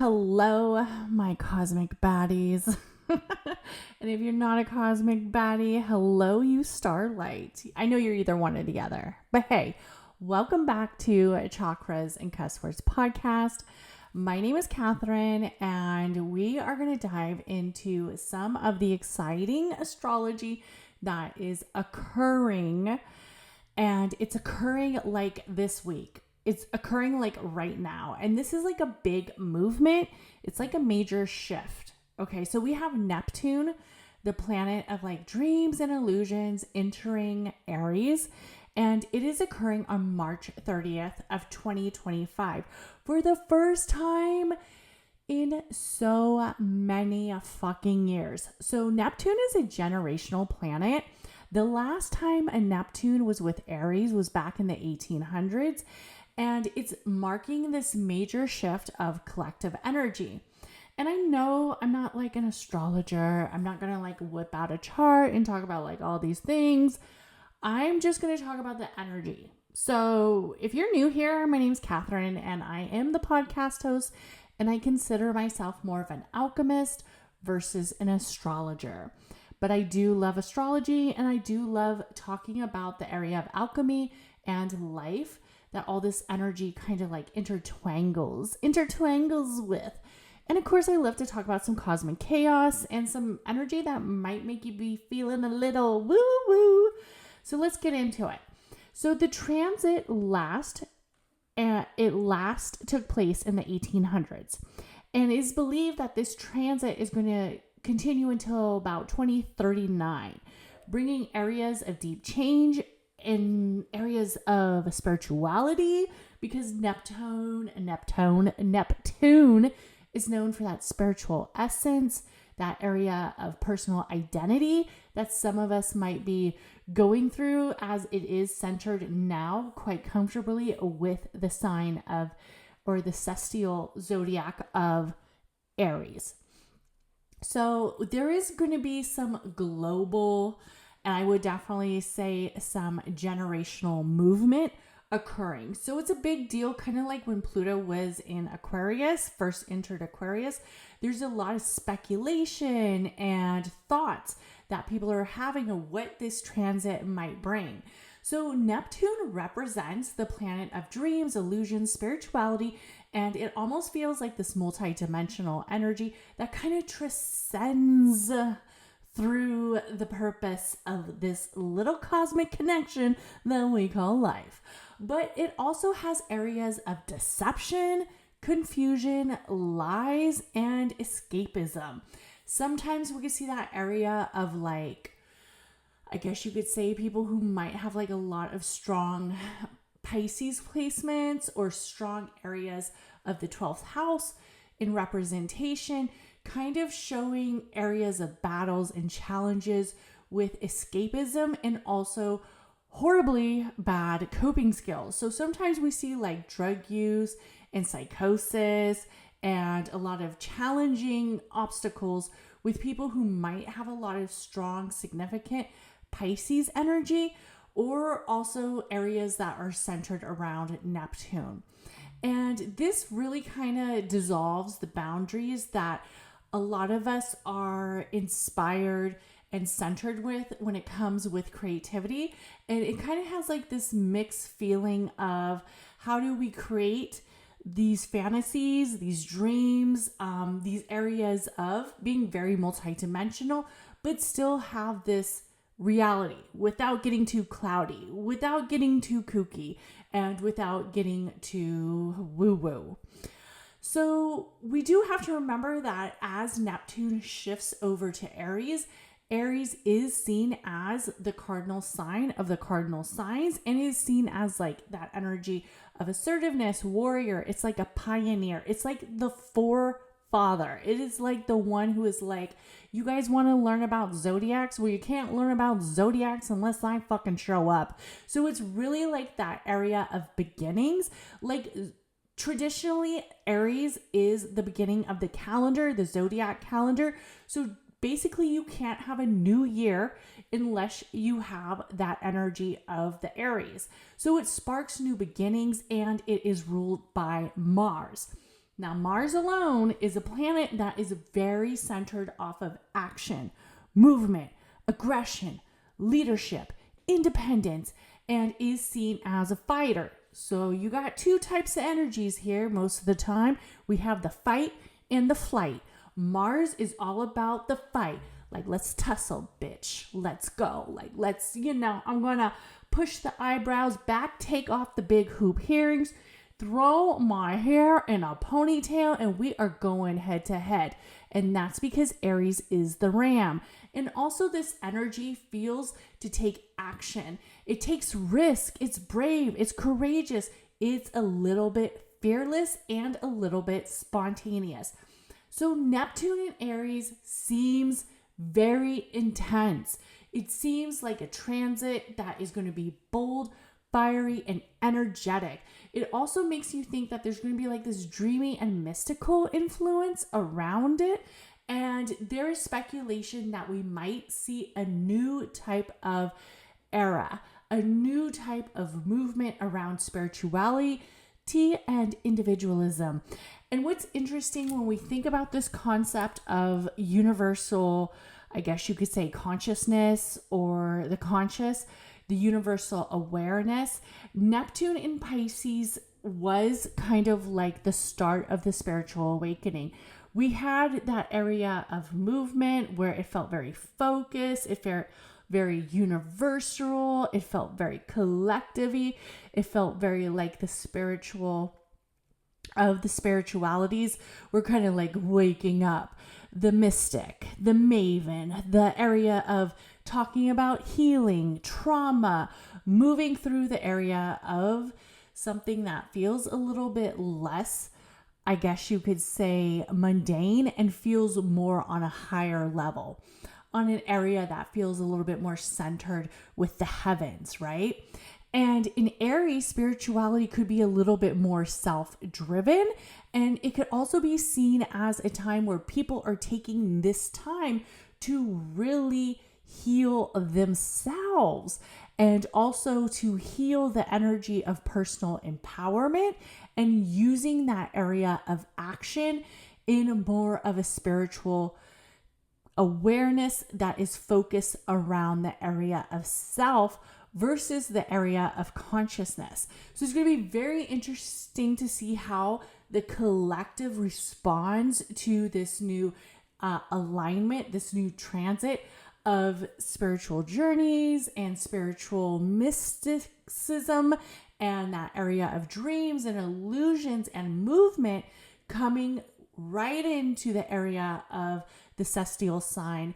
Hello, my cosmic baddies. And if you're not a cosmic baddie, hello, you starlight. I know you're either one or the other. But hey, welcome back to Chakras and Cuss Words podcast. My name is Katherine, and we are going to dive into some of the exciting astrology that is occurring. And it's occurring like this week. It's occurring like right now. And this is like a big movement. It's like a major shift. Okay, so we have Neptune, the planet of like dreams and illusions, entering Aries. And it is occurring on March 30th of 2025 for the first time in so many fucking years. So Neptune is a generational planet. The last time a Neptune was with Aries was back in the 1800s. And it's marking this major shift of collective energy. And I know I'm not like an astrologer. I'm not going to like whip out a chart and talk about like all these things. I'm just going to talk about the energy. So if you're new here, my name's Katherine and I am the podcast host, and I consider myself more of an alchemist versus an astrologer. But I do love astrology, and I do love talking about the area of alchemy and life that all this energy kind of like intertwangles with. And of course, I love to talk about some cosmic chaos and some energy that might make you be feeling a little woo-woo. So let's get into it. So the transit took place in the 1800s. And it is believed that this transit is going to continue until about 2039, bringing areas of deep change in areas of spirituality, because Neptune is known for that spiritual essence, that area of personal identity that some of us might be going through, as it is centered now quite comfortably with the sign of, or the celestial zodiac of Aries. So there is going to be some global, and I would definitely say some generational movement occurring. So it's a big deal, kind of like when Pluto was in Aquarius, first entered Aquarius. There's a lot of speculation and thoughts that people are having of what this transit might bring. So Neptune represents the planet of dreams, illusions, spirituality, and it almost feels like this multi-dimensional energy that kind of transcends through the purpose of this little cosmic connection that we call life. But it also has areas of deception, confusion, lies, and escapism. Sometimes we can see that area of like, I guess you could say people who might have like a lot of strong Pisces placements or strong areas of the 12th house in representation, kind of showing areas of battles and challenges with escapism and also horribly bad coping skills. So sometimes we see like drug use and psychosis and a lot of challenging obstacles with people who might have a lot of strong, significant Pisces energy, or also areas that are centered around Neptune. And this really kind of dissolves the boundaries that a lot of us are inspired and centered with when it comes with creativity. And it kind of has like this mixed feeling of how do we create these fantasies, these dreams, these areas of being very multidimensional, but still have this reality without getting too cloudy, without getting too kooky, and without getting too woo-woo. So we do have to remember that as Neptune shifts over to Aries, Aries is seen as the cardinal sign of the cardinal signs, and is seen as like that energy of assertiveness, warrior. It's like a pioneer. It's like the forefather. It is like the one who is like, you guys want to learn about zodiacs? Well, you can't learn about zodiacs unless I fucking show up. So it's really like that area of beginnings. Like traditionally, Aries is the beginning of the calendar, the zodiac calendar. So basically, you can't have a new year unless you have that energy of the Aries. So it sparks new beginnings, and it is ruled by Mars. Now, Mars alone is a planet that is very centered off of action, movement, aggression, leadership, independence, and is seen as a fighter. So you got two types of energies here most of the time. We have the fight and the flight. Mars is all about the fight. Like, let's tussle, bitch. Let's go. Like, let's, I'm going to push the eyebrows back, take off the big hoop earrings, throw my hair in a ponytail, and we are going head to head. And that's because Aries is the ram. And also this energy feels to take action. It takes risk. It's brave. It's courageous. It's a little bit fearless and a little bit spontaneous. So Neptune in Aries seems very intense. It seems like a transit that is going to be bold, fiery, and energetic. It also makes you think that there's going to be like this dreamy and mystical influence around it. And there is speculation that we might see a new type of era, a new type of movement around spirituality and individualism. And what's interesting when we think about this concept of universal, I guess you could say, consciousness or the conscious, the universal awareness, Neptune in Pisces was kind of like the start of the spiritual awakening. We had that area of movement where it felt very focused, it felt very universal, it felt very collectivy, it felt very like the spiritual of the spiritualities were kind of like waking up. The mystic, the maven, the area of talking about healing, trauma, moving through the area of something that feels a little bit less, I guess you could say, mundane and feels more on a higher level, on an area that feels a little bit more centered with the heavens, right? And in Aries, spirituality could be a little bit more self-driven, and it could also be seen as a time where people are taking this time to really heal themselves and also to heal the energy of personal empowerment and using that area of action in more of a spiritual awareness that is focused around the area of self versus the area of consciousness. So it's going to be very interesting to see how the collective responds to this new alignment, this new transit of spiritual journeys and spiritual mysticism and that area of dreams and illusions and movement coming right into the area of the celestial sign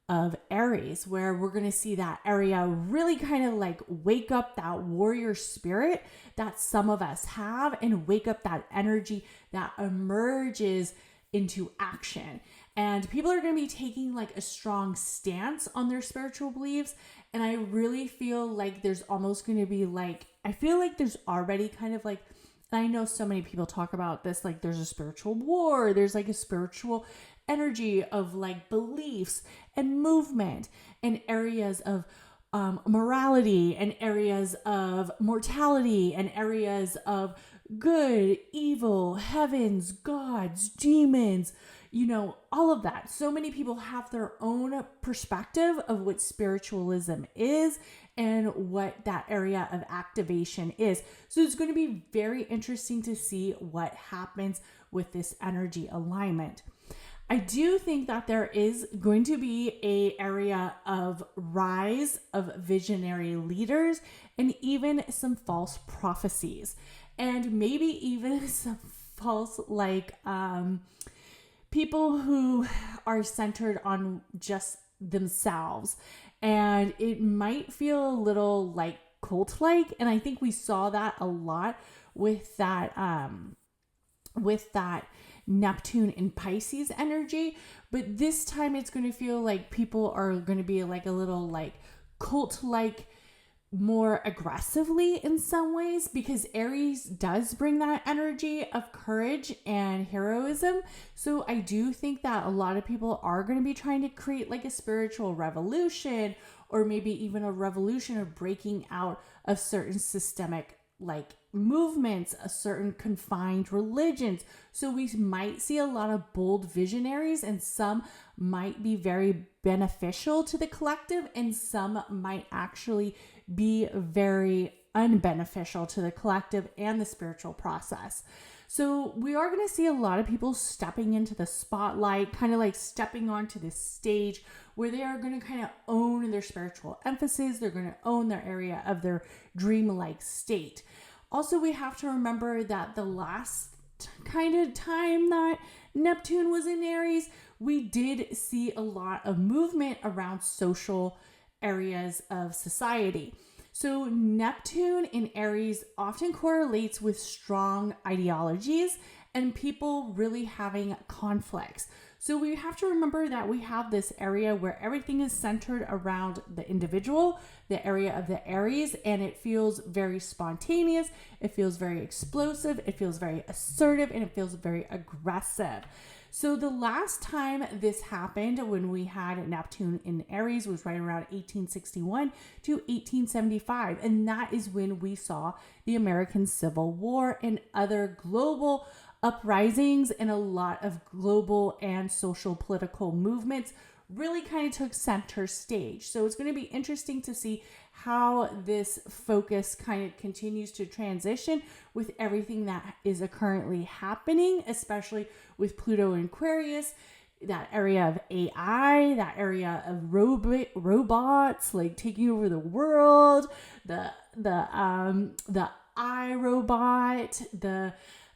of Aries, where we're going to see that area really kind of like wake up that warrior spirit that some of us have and wake up that energy that emerges into action. And people are going to be taking like a strong stance on their spiritual beliefs. And I really feel like there's almost going to be like, I feel like there's already kind of like, and I know so many people talk about this, like there's a spiritual war, there's like a spiritual energy of like beliefs and movement and areas of morality and areas of mortality and areas of good, evil, heavens, gods, demons, all of that. So many people have their own perspective of what spiritualism is and what that area of activation is. So it's going to be very interesting to see what happens with this energy alignment. I do think that there is going to be a area of rise of visionary leaders and even some false prophecies and maybe even some false people who are centered on just themselves, and it might feel a little like cult-like, and I think we saw that a lot with that Neptune in Pisces energy, but this time it's going to feel like people are going to be like a little like cult-like more aggressively in some ways, because Aries does bring that energy of courage and heroism. So I do think that a lot of people are going to be trying to create like a spiritual revolution, or maybe even a revolution of breaking out of certain systemic like movements, a certain confined religions. So we might see a lot of bold visionaries, and some might be very beneficial to the collective, and some might actually be very unbeneficial to the collective and the spiritual process. So we are going to see a lot of people stepping into the spotlight, kind of like stepping onto this stage where they are going to kind of own their spiritual emphasis. They're going to own their area of their dreamlike state. Also, we have to remember that the last kind of time that Neptune was in Aries, we did see a lot of movement around social areas of society. So Neptune in Aries often correlates with strong ideologies and people really having conflicts. So we have to remember that we have this area where everything is centered around the individual, the area of the Aries, and it feels very spontaneous, it feels very explosive, it feels very assertive, and it feels very aggressive. So the last time this happened when we had Neptune in Aries was right around 1861 to 1875. And that is when we saw the American Civil War and other global uprisings, and a lot of global and social political movements really kind of took center stage. So it's going to be interesting to see how this focus kind of continues to transition with everything that is currently happening, especially with Pluto in Aquarius, that area of AI, that area of robots like taking over the world, the iRobot, the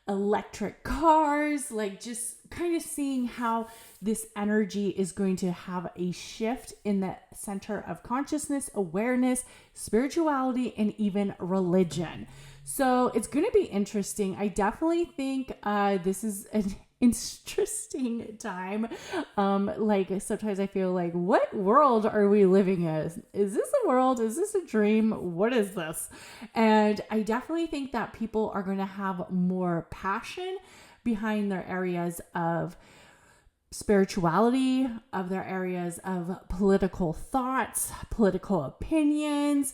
electric cars, like just kind of seeing how this energy is going to have a shift in the center of consciousness, awareness, spirituality, and even religion. So it's going to be interesting. I definitely think this is an interesting time. Like sometimes I feel like, what world are we living in? Is this a world? Is this a dream? What is this? And I definitely think that people are going to have more passion behind their areas of spirituality, of their areas of political thoughts, political opinions,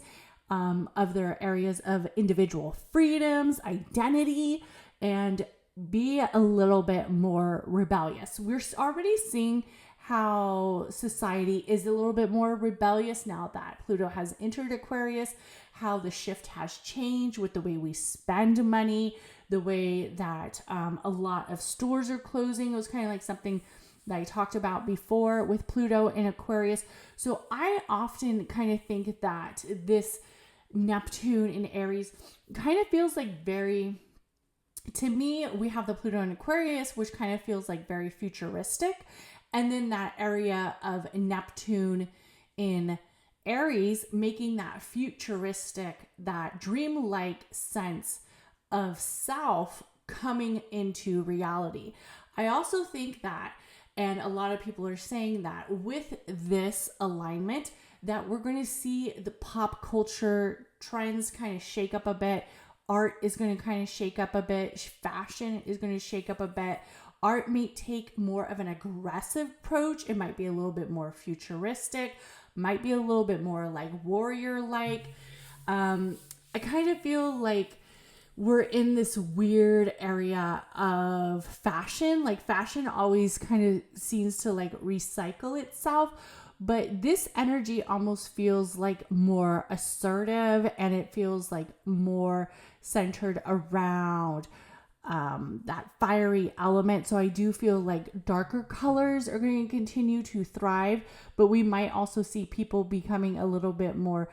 of their areas of individual freedoms, identity, and be a little bit more rebellious. We're already seeing how society is a little bit more rebellious now that Pluto has entered Aquarius, how the shift has changed with the way we spend money, the way that a lot of stores are closing. It was kind of like something that I talked about before with Pluto in Aquarius. So I often kind of think that this Neptune in Aries kind of feels like very, to me, we have the Pluto in Aquarius, which kind of feels like very futuristic. And then that area of Neptune in Aries, making that futuristic, that dreamlike sense of self coming into reality. I also think that, and a lot of people are saying that with this alignment, that we're going to see the pop culture trends kind of shake up a bit. Art is going to kind of shake up a bit. Fashion is going to shake up a bit. Art may take more of an aggressive approach. It might be a little bit more futuristic, might be a little bit more like warrior-like. I kind of feel like we're in this weird area of fashion. Like fashion always kind of seems to like recycle itself, but this energy almost feels like more assertive, and it feels like more centered around that fiery element. So I do feel like darker colors are going to continue to thrive, but we might also see people becoming a little bit more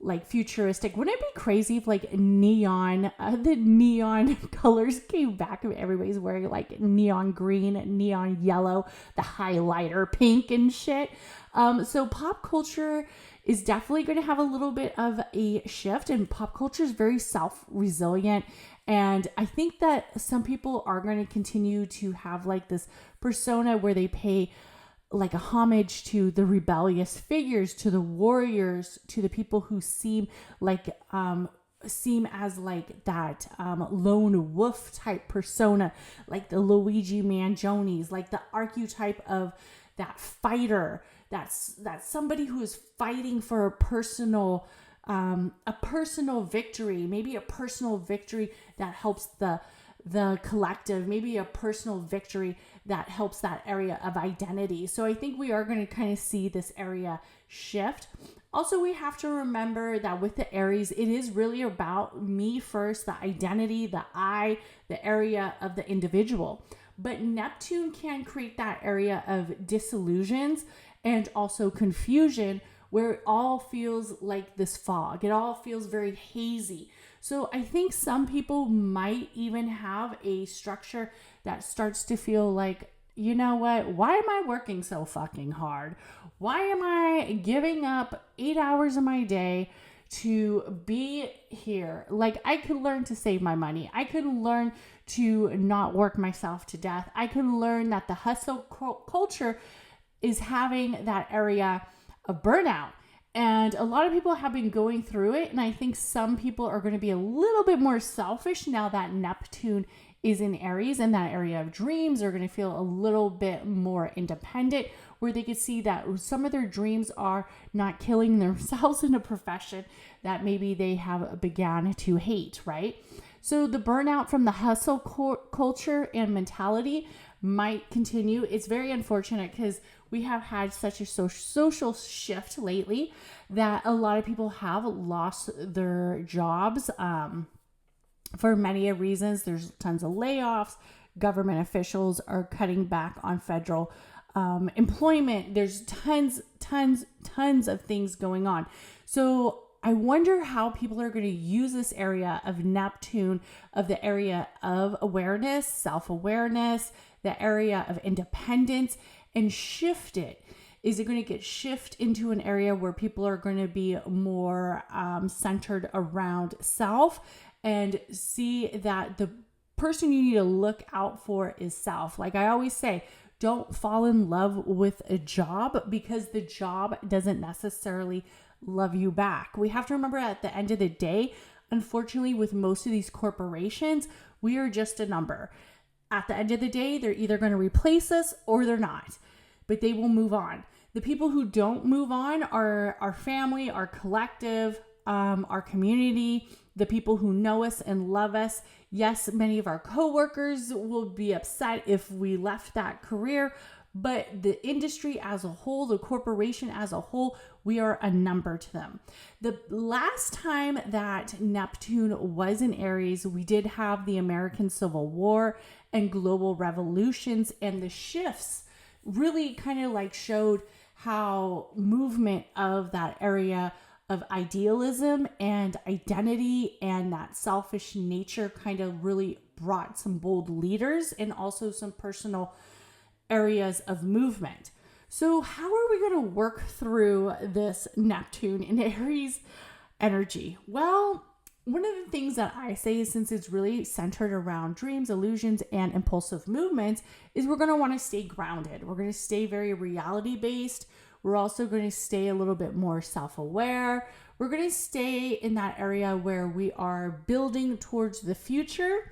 like futuristic. Wouldn't it be crazy if like neon, the neon colors came back and everybody's wearing like neon green, neon yellow, the highlighter pink and shit. So pop culture is definitely going to have a little bit of a shift, and pop culture is very self-resilient. And I think that some people are going to continue to have like this persona where they pay like a homage to the rebellious figures, to the warriors, to the people who seem as like that lone wolf type persona, like the Luigi Mangioni's, like the archetype of that fighter, that's somebody who is fighting for a personal a personal victory, maybe a personal victory that helps the collective, maybe a personal victory that helps that area of identity. So I think we are going to kind of see this area shift. Also, we have to remember that with the Aries, it is really about me first, the identity, the I, the area of the individual. But Neptune can create that area of disillusions and also confusion where it all feels like this fog. It all feels very hazy. So I think some people might even have a structure that starts to feel like, you know what? Why am I working so fucking hard? Why am I giving up 8 hours of my day to be here? Like, I could learn to save my money. I could learn to not work myself to death. I could learn that the hustle culture is having that area of burnout. And a lot of people have been going through it. And I think some people are going to be a little bit more selfish now that Neptune is in Aries, and that area of dreams are going to feel a little bit more independent, where they could see that some of their dreams are not killing themselves in a profession that maybe they have began to hate, right? So the burnout from the hustle culture and mentality might continue. It's very unfortunate because we have had such a social shift lately that a lot of people have lost their jobs for many reasons. There's tons of layoffs. Government officials are cutting back on federal employment. There's tons of things going on. So I wonder how people are going to use this area of Neptune, of the area of awareness, self-awareness, the area of independence, and shift it. Is it going to get shift into an area where people are going to be more centered around self and see that the person you need to look out for is self? Like I always say, don't fall in love with a job because the job doesn't necessarily love you back. We have to remember at the end of the day, unfortunately, with most of these corporations, we are just a number. At the end of the day, they're either going to replace us or they're not, but they will move on. The people who don't move on are our family, our collective, our community, the people who know us and love us. Yes, many of our coworkers will be upset if we left that career, but the industry as a whole, the corporation as a whole, we are a number to them. The last time that Neptune was in Aries, we did have the American Civil War and global revolutions, and the shifts really kind of like showed how movement of that area of idealism and identity and that selfish nature kind of really brought some bold leaders and also some personal areas of movement. So how are we going to work through this Neptune in Aries energy? Well, one of the things that I say is, since it's really centered around dreams, illusions, and impulsive movements, is we're going to want to stay grounded. We're going to stay very reality based. We're also going to stay a little bit more self-aware. We're going to stay in that area where we are building towards the future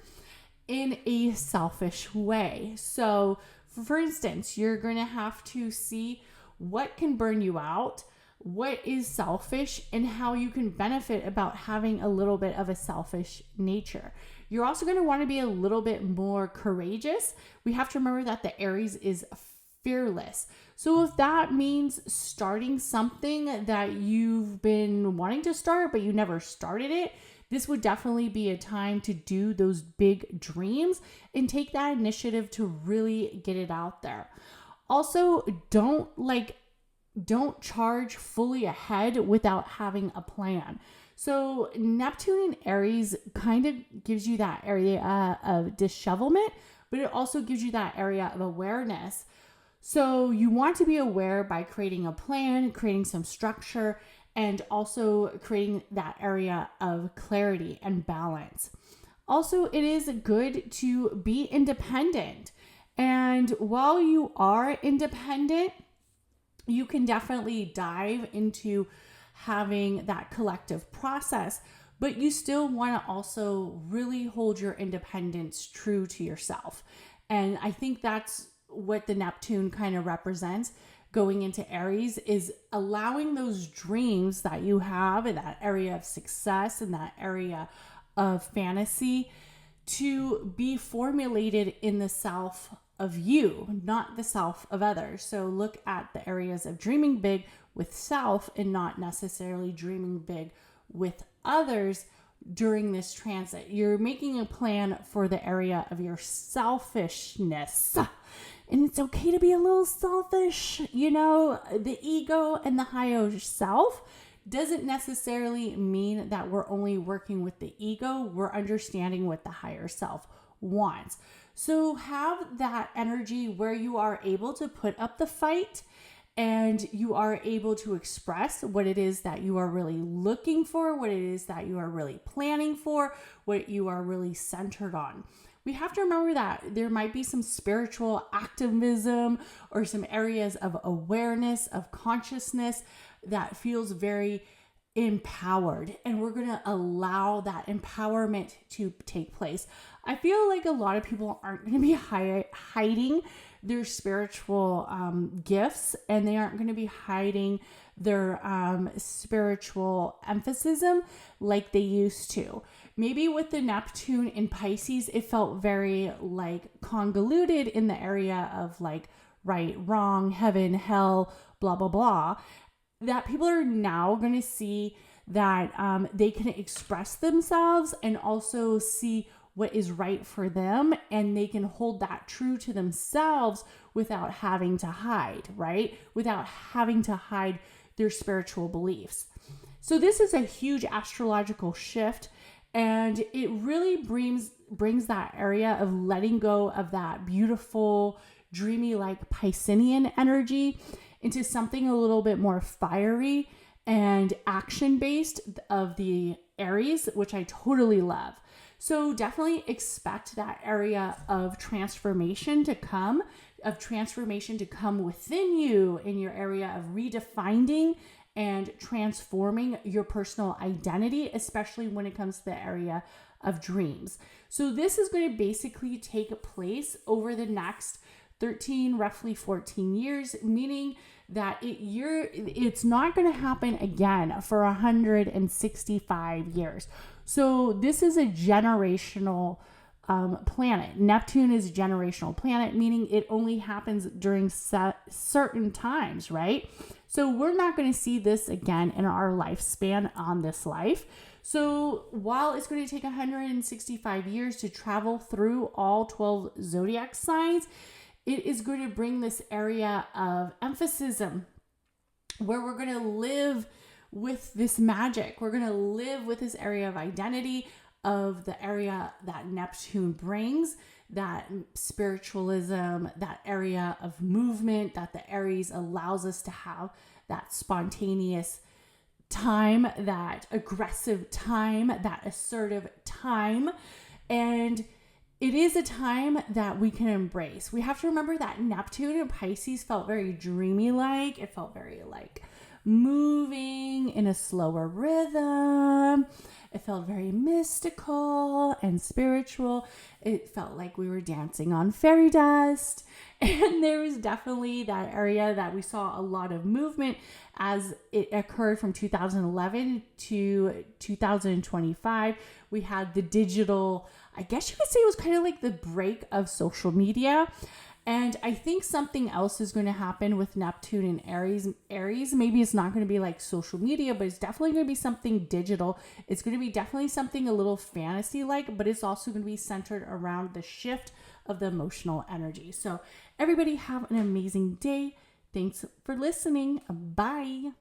in a selfish way. So for instance, you're going to have to see what can burn you out, what is selfish, and how you can benefit about having a little bit of a selfish nature. You're also going to want to be a little bit more courageous. We have to remember that the Aries is fearless. So if that means starting something that you've been wanting to start, but you never started it, this would definitely be a time to do those big dreams and take that initiative to really get it out there. Also, don't charge fully ahead without having a plan. So Neptune in Aries kind of gives you that area of dishevelment, but it also gives you that area of awareness. So you want to be aware by creating a plan, creating some structure, and also creating that area of clarity and balance. Also, it is good to be independent. And while you are independent, you can definitely dive into having that collective process, but you still want to also really hold your independence true to yourself. And I think that's what the Neptune kind of represents. going into Aries is allowing those dreams that you have in that area of success, in that area of fantasy, to be formulated in the self of you, not the self of others. So look at the areas of dreaming big with self and not necessarily dreaming big with others during this transit. You're making a plan for the area of your selfishness. And it's okay to be a little selfish. You know, the ego and the higher self doesn't necessarily mean that we're only working with the ego. We're understanding what the higher self wants. So have that energy where you are able to put up the fight and you are able to express what it is that you are really looking for, what it is that you are really planning for, what you are really centered on. We have to remember that there might be some spiritual activism or some areas of awareness, of consciousness that feels very empowered, and we're going to allow that empowerment to take place. I feel like a lot of people aren't going to be hiding their spiritual gifts, and they aren't going to be hiding their spiritual emphasis like they used to. Maybe with the Neptune in Pisces, it felt very like convoluted in the area of like right, wrong, heaven, hell, blah, blah, blah. That people are now going to see that they can express themselves and also see what is right for them, and they can hold that true to themselves without having to hide, right? Without having to hide their spiritual beliefs. So this is a huge astrological shift, and it really brings that area of letting go of that beautiful, dreamy, like Piscean energy into something a little bit more fiery and action-based of the Aries, which I totally love. So definitely expect that area of transformation to come within you in your area of redefining and transforming your personal identity, especially when it comes to the area of dreams. So this is going to basically take place over the next 13, roughly 14 years, meaning that it's not going to happen again for 165 years. So this is a generational planet. Neptune is a generational planet, meaning it only happens during certain times, right? So we're not going to see this again in our lifespan on this life. So while it's going to take 165 years to travel through all 12 zodiac signs, it is going to bring this area of emphasis where we're going to live with this magic. We're going to live with this area of identity, of the area that Neptune brings, that spiritualism, that area of movement that the Aries allows us to have, that spontaneous time, that aggressive time, that assertive time. And it is a time that we can embrace. We have to remember that Neptune in Pisces felt very dreamy-like. It felt very like moving in a slower rhythm. It felt very mystical and spiritual. It felt like we were dancing on fairy dust. And there was definitely that area that we saw a lot of movement as it occurred from 2011 to 2025. We had the digital, I guess you could say it was kind of like the break of social media. And I think something else is going to happen with Neptune and Aries. Maybe it's not going to be like social media, but it's definitely going to be something digital. It's going to be definitely something a little fantasy-like, but it's also going to be centered around the shift of the emotional energy. So everybody have an amazing day. Thanks for listening. Bye.